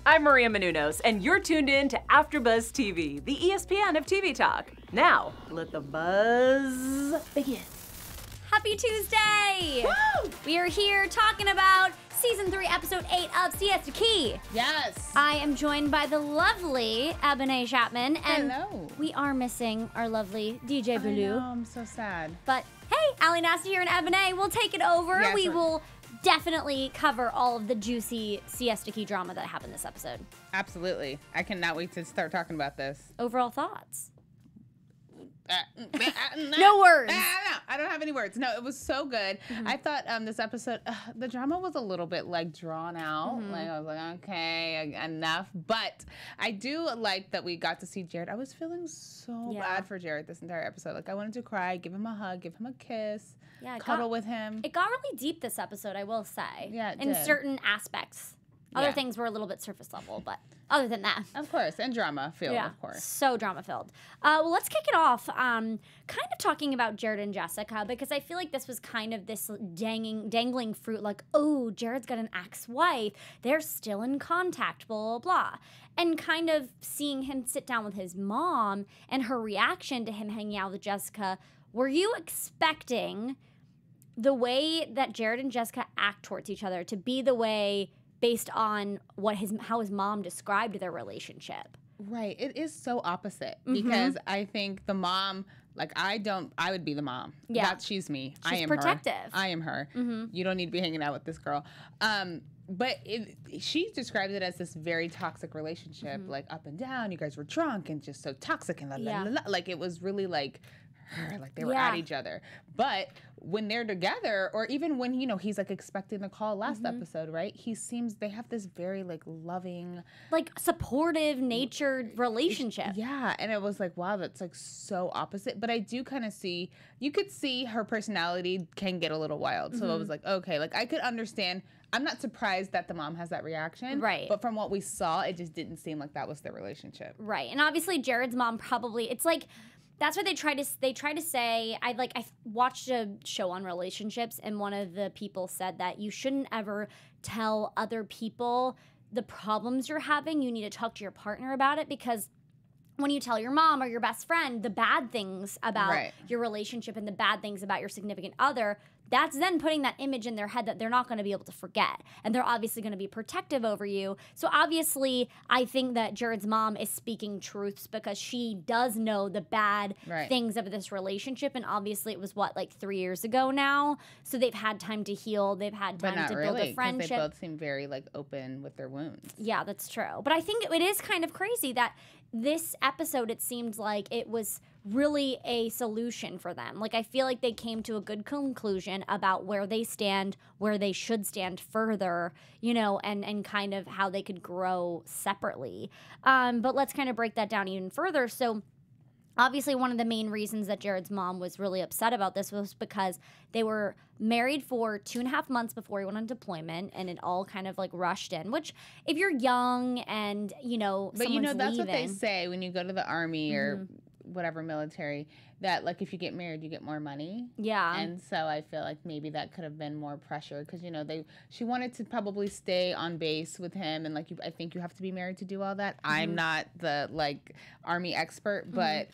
I'm Maria Menounos, and you're tuned in to AfterBuzz TV, the ESPN of TV talk. Now, let the buzz begin. Happy Tuesday! Woo! We are here talking about Season 3, Episode 8 of Siesta Key. Yes. I am joined by the lovely Ebone Chatman, and Hello. we are missing our lovely DJ Bulu. I'm so sad. But hey, Nasta here and Ebone will take it over. Yes, we will definitely cover all of the juicy Siesta Key drama that happened this episode. Absolutely. I cannot wait to start talking about this. Overall thoughts? No No words. I don't have any words. No, it was so good. I thought this episode, the drama was a little bit like drawn out. Like I was like, okay, enough. But I do like that we got to see Jared. I was feeling so bad for Jared this entire episode. Like I wanted to cry, give him a hug, give him a kiss, cuddle with him. It got really deep this episode, I will say. Yeah, it in did. certain aspects. Other things were a little bit surface level, but other than that. Of course, and drama filled, of course. So drama filled. Well, let's kick it off kind of talking about Jared and Jessica, because I feel like this was kind of this dangling fruit, like, oh, Jared's got an ex-wife. They're still in contact, blah, blah, blah. And kind of seeing him sit down with his mom and her reaction to him hanging out with Jessica. Were you expecting the way that Jared and Jessica act towards each other to be the way based on how his mom described their relationship? Right. It is so opposite because I think the mom, like I would be the mom. Yeah. She's me. She's I am protective. her. I am her. You don't need to be hanging out with this girl. But she described it as this very toxic relationship, like up and down. You guys were drunk and just so toxic and la la la la. Like it was really like her, like they were at each other. But when they're together, or even when, you know, he's like expecting the call last episode, right? They have this very like loving, like supportive natured relationship. Yeah. And it was like, wow, that's like so opposite. But I do kind of you could see her personality can get a little wild. So I was like, okay, like I could understand. I'm not surprised that the mom has that reaction. Right. But from what we saw, it just didn't seem like that was their relationship. Right. And obviously Jared's mom probably, it's like, that's what they try to say. I watched a show on relationships, and one of the people said that you shouldn't ever tell other people the problems you're having. You need to talk to your partner about it, because when you tell your mom or your best friend the bad things about your relationship and the bad things about your significant other, that's then putting that image in their head that they're not going to be able to forget. And they're obviously going to be protective over you. So obviously, I think that Jared's mom is speaking truths because she does know the bad things of this relationship. And obviously, it was, like 3 years ago now? So they've had time to heal. They've had time to build a friendship. They both seem very, open with their wounds. Yeah, that's true. But I think it is kind of crazy that this episode, it seemed like it was really a solution for them. Like, I feel like they came to a good conclusion about where they stand, where they should stand further, you know, and kind of how they could grow separately. But let's kind of break that down even further. So obviously, one of the main reasons that Jared's mom was really upset about this was because they were married for 2.5 months before he went on deployment, and it all kind of rushed in, which if you're young and, you know, but you know, that's leaving, what they say when you go to the army or whatever military, that if you get married, you get more money. Yeah. And so I feel like maybe that could have been more pressure because, you know, she wanted to probably stay on base with him. And I think you have to be married to do all that. I'm not the army expert, but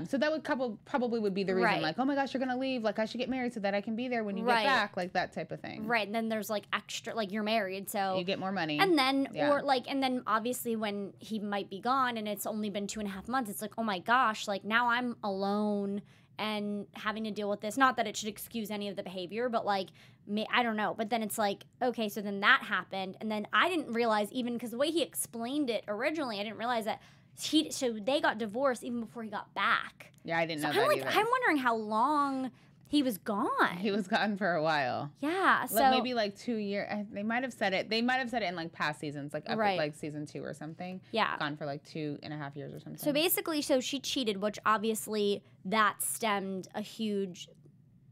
so that would probably would be the reason, oh my gosh, you're gonna leave, I should get married so that I can be there when you get back, that type of thing. Right. And then there's extra, you're married, so you get more money. And then and then obviously when he might be gone and it's only been 2.5 months, it's oh my gosh, now I'm alone and having to deal with this. Not that it should excuse any of the behavior, but I don't know. But then it's okay, so then that happened, and then I didn't realize, even because the way he explained it originally, I didn't realize that so they got divorced even before he got back. Yeah, I didn't know that either. I'm wondering how long he was gone. He was gone for a while. Yeah, so maybe 2 years. They might have said it. They might have said it in past seasons, up at season 2 or something. Yeah, gone for 2.5 years or something. So basically, she cheated, which obviously that stemmed a huge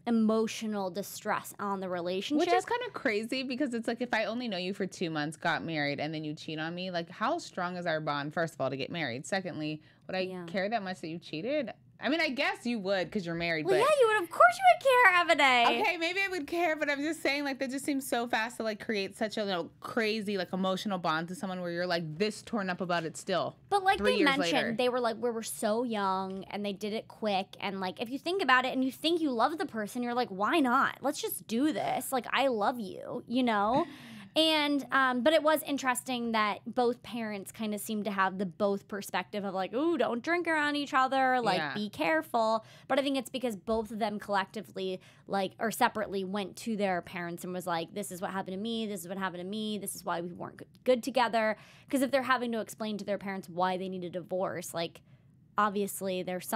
emotional distress on the relationship. Which is kind of crazy because it's if I only know you for 2 months, got married, and then you cheat on me, how strong is our bond, first of all, to get married? Secondly, would I care that much that you cheated? I mean, I guess you would because you're married. Well, but yeah, you would. Of course you would care, Ebone. Okay, maybe I would care, but I'm just saying, like, that just seems so fast to, like, create such a crazy, like, emotional bond to someone where you're, like, this torn up about it still. But like they mentioned, they were like, we were so young, and they did it quick. And, like, if you think about it and you think you love the person, you're like, why not? Let's just do this. Like, I love you, you know? And, but it was interesting that both parents kind of seemed to have the both perspective of like, ooh, don't drink around each other, like, be careful. But I think it's because both of them collectively, like, or separately went to their parents and was like, this is what happened to me, this is what happened to me, this is why we weren't good together. Because if they're having to explain to their parents why they need a divorce, like, obviously there's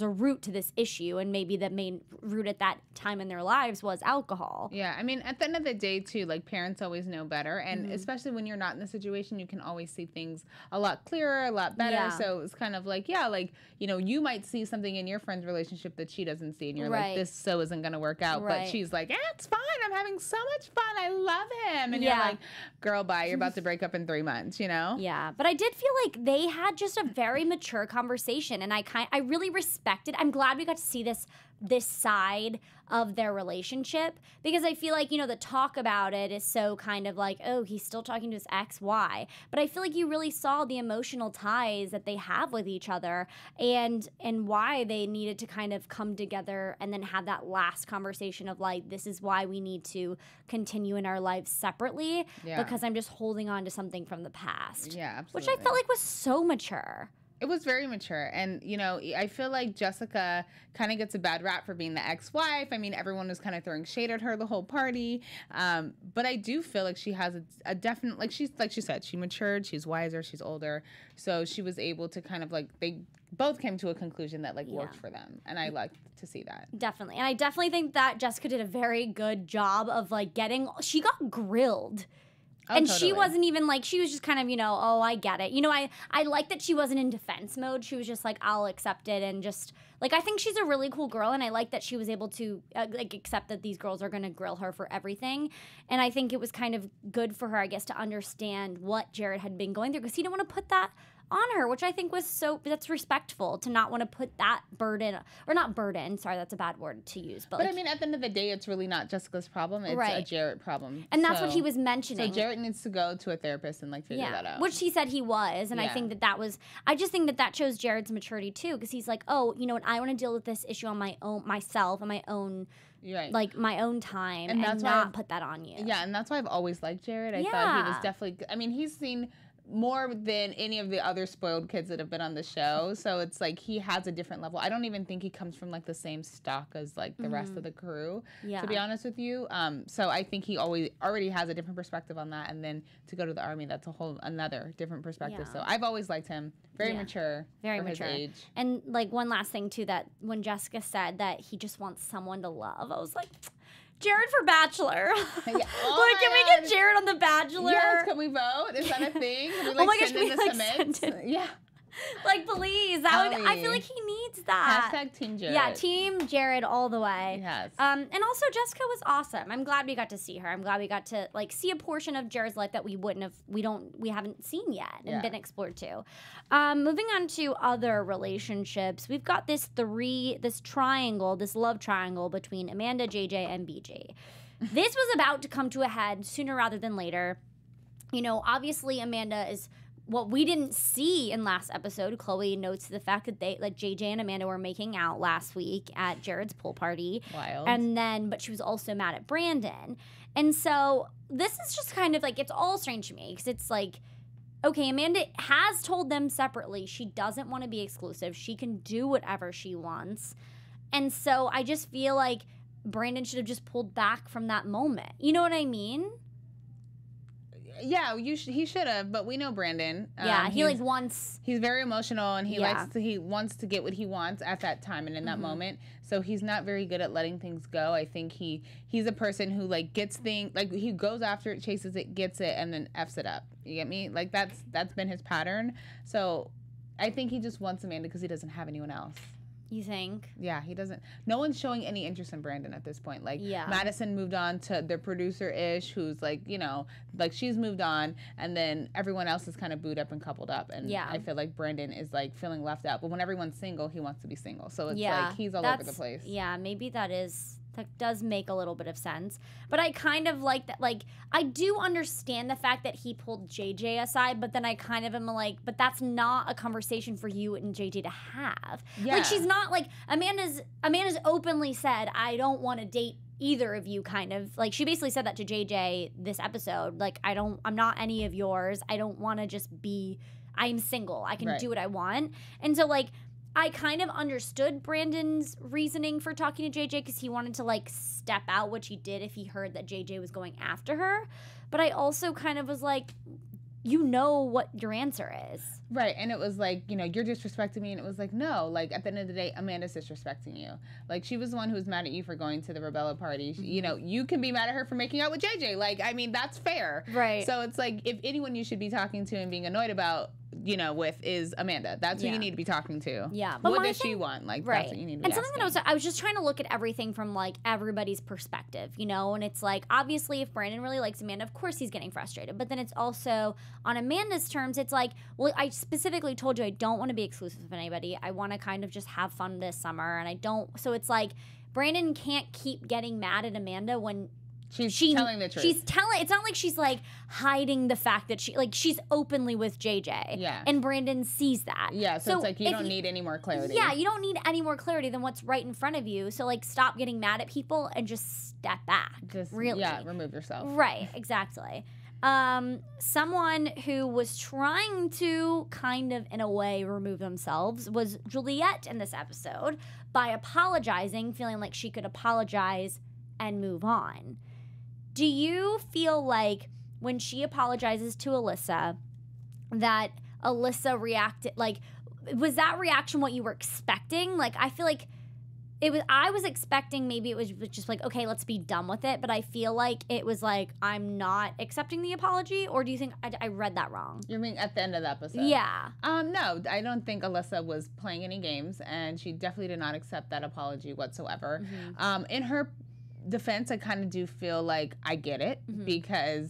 a root to this issue, and maybe the main root at that time in their lives was alcohol. Yeah, I mean, at the end of the day, too, like, parents always know better, and especially when you're not in the situation, you can always see things a lot clearer, a lot better, so it's kind of like, like, you know, you might see something in your friend's relationship that she doesn't see, and you're like, this so isn't going to work out, but she's like, it's fine, I'm having so much fun, I love him, and you're like, girl, bye, you're about to break up in 3 months, you know? Yeah, but I did feel like they had just a very mature conversation, and I really respected. I'm glad we got to see this side of their relationship, because I feel like, you know, the talk about it is so kind of like, oh, he's still talking to his ex, why? But I feel like you really saw the emotional ties that they have with each other, and why they needed to kind of come together and then have that last conversation of like, this is why we need to continue in our lives separately, because I'm just holding on to something from the past. Yeah, absolutely. Which I felt like was so mature. It was very mature. And, you know, I feel like Jessica kind of gets a bad rap for being the ex-wife. I mean, everyone was kind of throwing shade at her the whole party. But I do feel like she has a definite, like she said, she matured, she's wiser, she's older. So she was able to kind of like, they both came to a conclusion that like worked for them. And I like to see that. Definitely. And I definitely think that Jessica did a very good job of like she got grilled. And totally. She wasn't even like, she was just kind of, you know, oh, I get it. You know, I like that she wasn't in defense mode. She was just like, I'll accept it. And just, like, I think she's a really cool girl. And I like that she was able to, like, accept that these girls are going to grill her for everything. And I think it was kind of good for her, I guess, to understand what Jared had been going through. Because he didn't want to put that on her, which I think was that's respectful to not want to put that burden, or not burden, sorry, that's a bad word to use. But like, I mean, at the end of the day, it's really not Jessica's problem. It's a Jared problem. And that's what he was mentioning. So Jared needs to go to a therapist and like figure that out. Which he said he was. And I think that was, I just think that shows Jared's maturity too. Because he's like, oh, you know what, I want to deal with this issue on my own, myself, on my own, like my own time, and not put that on you. Yeah, and that's why I've always liked Jared. I thought he was definitely, I mean, he's seen more than any of the other spoiled kids that have been on the show. So it's like he has a different level. I don't even think he comes from like the same stock as like the rest of the crew, to be honest with you. So I think he already has a different perspective on that. And then to go to the Army, that's a whole another different perspective. So I've always liked him. Very mature. Very mature. His age. And like one last thing too, that when Jessica said that he just wants someone to love, I was like, Jared for Bachelor. Can we get Jared on The Bachelor? Yes, can we vote? Is that a thing? Can we, like, oh my gosh, can we like send it? Yeah. Like, please. I feel like he needs that. Hashtag Team Jared. Yeah, Team Jared all the way. Yes. And also, Jessica was awesome. I'm glad we got to see her. I'm glad we got to, like, see a portion of Jared's life that we haven't seen yet and been explored to. Moving on to other relationships, we've got this triangle, this love triangle between Amanda, JJ, and BJ. This was about to come to a head sooner rather than later. You know, obviously, Amanda is... What we didn't see in last episode, Chloe notes the fact that JJ and Amanda were making out last week at Jared's pool party. Wild. But she was also mad at Brandon. And so this is just kind of like, it's all strange to me because it's like, okay, Amanda has told them separately she doesn't want to be exclusive. She can do whatever she wants. And so I just feel like Brandon should have just pulled back from that moment. You know what I mean? Yeah, he should have, but we know Brandon. He wants. He's very emotional, and he wants to get what he wants at that time and in that moment. So he's not very good at letting things go. I think he's a person who like gets things, like he goes after it, chases it, gets it, and then f's it up. You get me? Like that's been his pattern. So I think he just wants Amanda because he doesn't have anyone else. You think? Yeah, he doesn't. No one's showing any interest in Brandon at this point. Like, Madison moved on to the producer-ish, who's like, you know, like she's moved on, and then everyone else is kind of booed up and coupled up. And I feel like Brandon is like feeling left out. But when everyone's single, he wants to be single. So it's like he's all over the place. Yeah, maybe that does make a little bit of sense. But I kind of like that. Like, I do understand the fact that he pulled JJ aside, but then I kind of am like, but that's not a conversation for you and JJ to have. Yeah. Like, she's not like, Amanda's openly said, I don't want to date either of you, kind of. Like, she basically said that to JJ this episode. Like, I'm not any of yours. I don't want to just be, I'm single. I can do what I want. And so, like, I kind of understood Brandon's reasoning for talking to JJ because he wanted to, like, step out, which he did if he heard that JJ was going after her. But I also kind of was like, you know what your answer is. Right, and it was like, you know, you're disrespecting me, and it was like, no, like, at the end of the day, Amanda's disrespecting you. Like, she was the one who was mad at you for going to the Rebella party. You know, you can be mad at her for making out with JJ. Like, I mean, that's fair. Right. So it's like, if anyone you should be talking to and being annoyed about, you know, with is Amanda. That's who you need to be talking to. Yeah. But what does she want? Like, that's what you need to be asking. Something that I was just trying to look at everything from, like, everybody's perspective, you know? And it's like, obviously, if Brandon really likes Amanda, of course he's getting frustrated. But then it's also, on Amanda's terms, it's like, well, I specifically told you I don't want to be exclusive with anybody. I want to kind of just have fun this summer. And I don't. So it's like, Brandon can't keep getting mad at Amanda when She's telling the truth. It's not like she's like hiding the fact that she's openly with JJ. Yeah. And Brandon sees that. Yeah, so it's like you don't need any more clarity. Yeah, you don't need any more clarity than what's right in front of you. So, like, stop getting mad at people and just step back. Really. Yeah, remove yourself. Right, exactly. Someone who was trying to kind of, in a way, remove themselves was Juliette in this episode by apologizing, feeling like she could apologize and move on. Do you feel like when she apologizes to Alyssa that Alyssa reacted, like, was that reaction what you were expecting? Like, I feel like I was expecting maybe it was just like, okay, let's be done with it. But I feel like it was like, I'm not accepting the apology. Or do you think I read that wrong? You mean at the end of the episode? Yeah. No, I don't think Alyssa was playing any games. And she definitely did not accept that apology whatsoever. Mm-hmm. In her defense, I kind of do feel like I get it because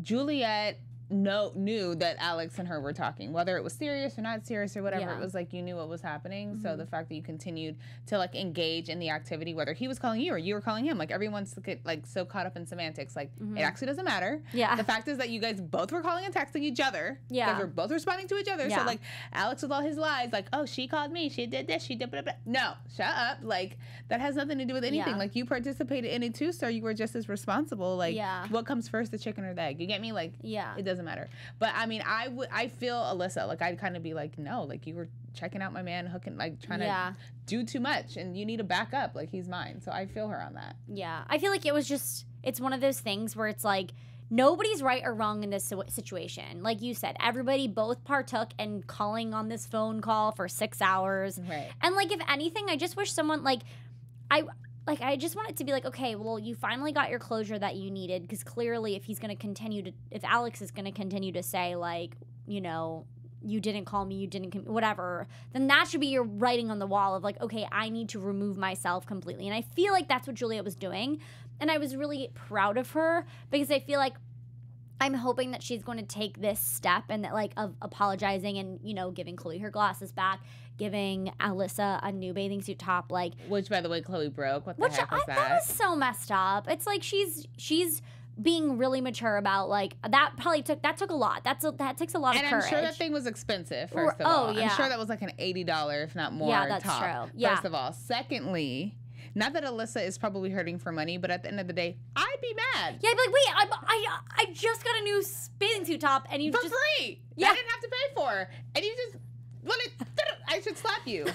Juliette knew that Alex and her were talking, whether it was serious or not serious or whatever. It was like you knew what was happening. So the fact that you continued to, like, engage in the activity, whether he was calling you or you were calling him, like, everyone's like so caught up in semantics. Like, it actually doesn't matter. Yeah. The fact is that you guys both were calling and texting each other. Yeah. You guys were both responding to each other. Yeah. So, like, Alex with all his lies, like, oh, she called me, she did this, she did blah, blah. No, shut up. Like, that has nothing to do with anything. Like, you participated in it too, so you were just as responsible. Like, what comes first, the chicken or the egg? You get me? Like, it doesn't matter. But I mean, I feel Alyssa, like, I'd kind of be like, no, like, you were checking out my man, hooking, like, trying to do too much, and you need to back up, like, he's mine. So I feel her on that. Yeah, I feel like it was just, it's one of those things where it's like, nobody's right or wrong in this situation. Like you said, everybody both partook in calling on this phone call for 6 hours. Right. And, like, if anything, I just wish someone, I just want it to be like, okay, well, you finally got your closure that you needed, because clearly if Alex is going to continue to say, like, you know, you didn't call me, you didn't, whatever, then that should be your writing on the wall of, like, okay, I need to remove myself completely. And I feel like that's what Juliette was doing. And I was really proud of her because I feel like I'm hoping that she's going to take this step and that, like, of apologizing and, you know, giving Chloe her glasses back, giving Alyssa a new bathing suit top, like, which, by the way, Chloe broke. What the heck was that? That was so messed up. It's like she's being really mature about, like, that took a lot. That takes a lot of courage. And I'm sure that thing was expensive, first of all. I'm sure that was like an $80, if not more, that's top. True. Yeah. First of all. Secondly, not that Alyssa is probably hurting for money, but at the end of the day, I'd be mad. Yeah, I'd be like, wait, I just got a new bathing suit top, and you for free. Yeah, I didn't have to pay for, and you just I should slap you.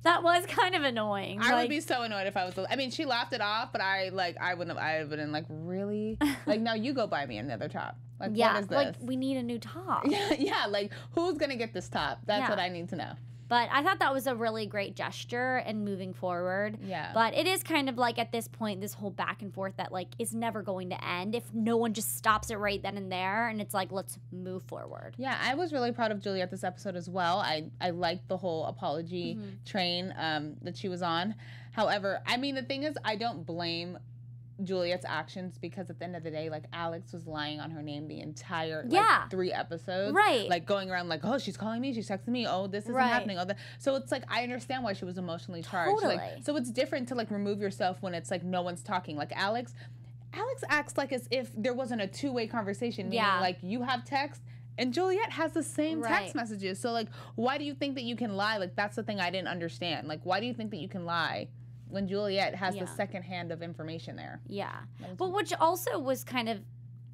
That was kind of annoying. I would be so annoyed if I was. I mean, she laughed it off, but I wouldn't like, really, like, now you go buy me another top. Like, what is this? Like, we need a new top. Yeah, like, who's gonna get this top? That's what I need to know. But I thought that was a really great gesture and moving forward. Yeah. But it is kind of like at this point, this whole back and forth that like is never going to end if no one just stops it right then and there. And it's like, let's move forward. Yeah, I was really proud of Juliette this episode as well. I liked the whole apology train that she was on. However, I mean, the thing is, I don't blame Juliette's actions because at the end of the day, like, Alex was lying on her name the entire 3 episodes, right? Like going around like, oh, she's calling me, she's texting me, oh, this isn't happening, oh, so it's like I understand why she was emotionally charged. Totally. Like, so it's different to like remove yourself when it's like no one's talking. Like Alex acts like as if there wasn't a two-way conversation, meaning like you have text and Juliette has the same text messages. So like, why do you think that you can lie? Like that's the thing I didn't understand. Like, why do you think that you can lie when Juliette has the second hand of information there? Yeah. But which also was kind of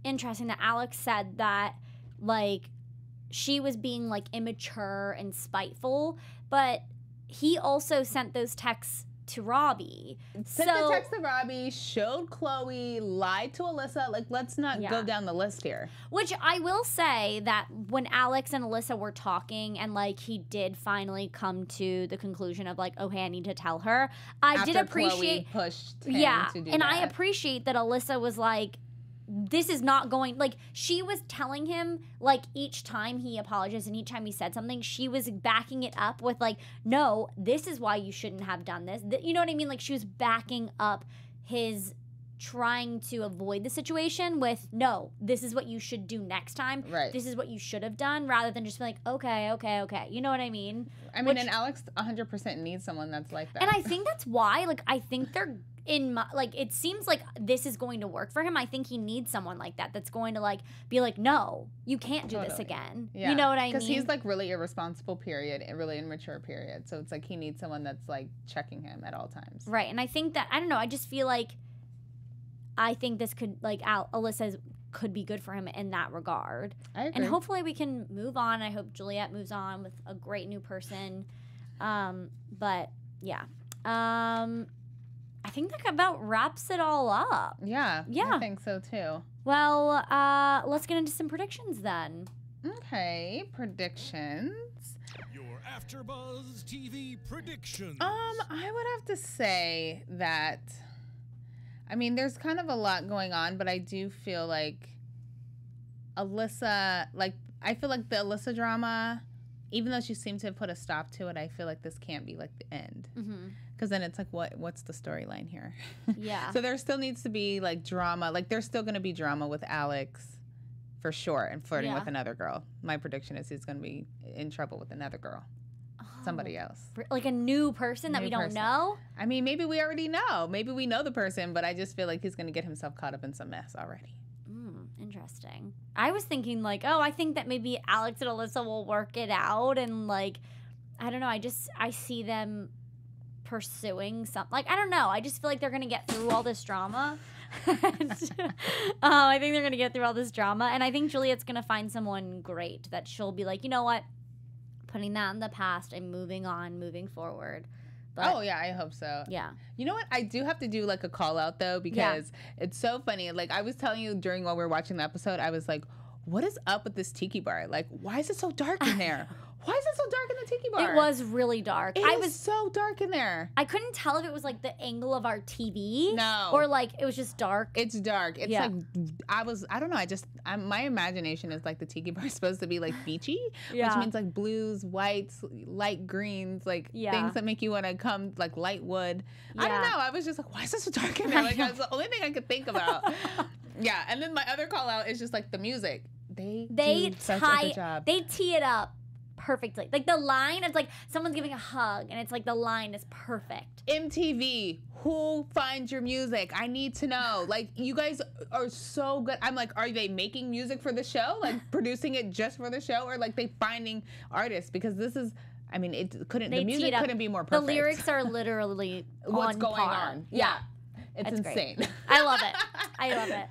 interesting that Alex said that, like, she was being, like, immature and spiteful, but he also sent those texts to Robbie. Sent the text to Robbie, showed Chloe, lied to Alyssa. Like, let's not go down the list here. Which I will say that when Alex and Alyssa were talking and, like, he did finally come to the conclusion of, like, okay, I need to tell her. I did appreciate. Chloe pushed him to do and that. I appreciate that Alyssa was like, this is not going, like, she was telling him, like, each time he apologized and each time he said something, she was backing it up with, like, no, this is why you shouldn't have done this. You know what I mean? Like, she was backing up his trying to avoid the situation with, no, this is what you should do next time. Right. This is what you should have done, rather than just be like, okay. You know what I mean? I mean, and Alex 100% needs someone that's like that. And I think that's why, like, I think they're like, it seems like this is going to work for him. I think he needs someone like that that's going to, like, be like, no, you can't do this again. Yeah. You know what I mean? Because he's, like, really irresponsible, period, and really immature, period. So it's like he needs someone that's, like, checking him at all times. Right. And I think that, I don't know, I just feel like I think this could, like, Alyssa's could be good for him in that regard. I agree. And hopefully we can move on. I hope Juliette moves on with a great new person. But, yeah. I think that about wraps it all up. Yeah, I think so too. Well, let's get into some predictions then. Okay, predictions. Your AfterBuzz TV predictions. I would have to say that, I mean, there's kind of a lot going on, but I do feel like Alyssa, like, I feel like the Alyssa drama, even though she seemed to have put a stop to it, I feel like this can't be, like, the end. Because then it's like, what's the storyline here? Yeah. So there still needs to be, like, drama. Like, there's still going to be drama with Alex, for sure, and flirting with another girl. My prediction is he's going to be in trouble with another girl. Somebody else. Like a new person that we don't know? I mean, maybe we already know. Maybe we know the person, but I just feel like he's going to get himself caught up in some mess already. Interesting. I was thinking, like, oh, I think that maybe Alex and Alyssa will work it out, and, like, I don't know, I see them pursuing something. Like, I don't know. I just feel like they're going to get through all this drama. I think they're going to get through all this drama. And I think Juliette's going to find someone great that she'll be like, you know what? Putting that in the past and moving on, moving forward. But, yeah, I hope so. Yeah. You know what? I do have to do, like, a call out, though, because it's so funny. Like, I was telling you while we were watching the episode, I was like, what is up with this tiki bar? Like, why is it so dark in there? Why is it so dark in the tiki bar? It was really dark. It was so dark in there. I couldn't tell if it was, like, the angle of our TV. No. Or, like, it was just dark. It's dark. It's like, I don't know. My imagination is like the tiki bar is supposed to be, like, beachy, which means, like, blues, whites, light greens, like, things that make you want to come, like, light wood. I don't know. I was just like, why is it so dark in there? Like, that's the only thing I could think about. And then my other call out is just, like, the music. They do such a good job. They tee it up perfectly. Like, the line is like someone's giving a hug, and it's like the line is perfect. MTV, who finds your music? I need to know. Like, you guys are so good. I'm like, are they making music for the show? Like, producing it just for the show? Or, like, they finding artists? Because this is, I mean, the music couldn't be more perfect. The lyrics are literally what's going par. on. Yeah. It's That's insane. Great. I love it. I love it.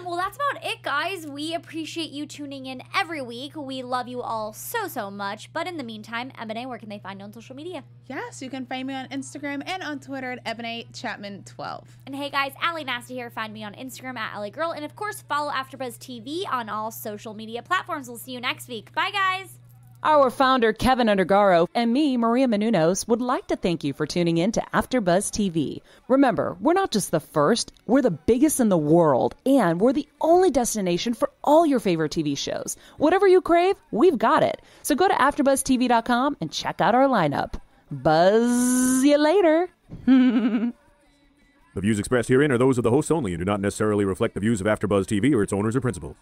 Well, that's about it, guys. We appreciate you tuning in every week. We love you all so, so much. But in the meantime, Ebone, where can they find you on social media? Yes, you can find me on Instagram and on Twitter at Ebone Chatman 12. And hey, guys, Nasta here. Find me on Instagram at AllieGirl. And, of course, follow AfterBuzz TV on all social media platforms. We'll see you next week. Bye, guys. Our founder, Keven Undergaro, and me, Maria Menounos, would like to thank you for tuning in to AfterBuzz TV. Remember, we're not just the first, we're the biggest in the world, and we're the only destination for all your favorite TV shows. Whatever you crave, we've got it. So go to AfterBuzzTV.com and check out our lineup. Buzz you later. The views expressed herein are those of the hosts only and do not necessarily reflect the views of AfterBuzz TV or its owners or principals.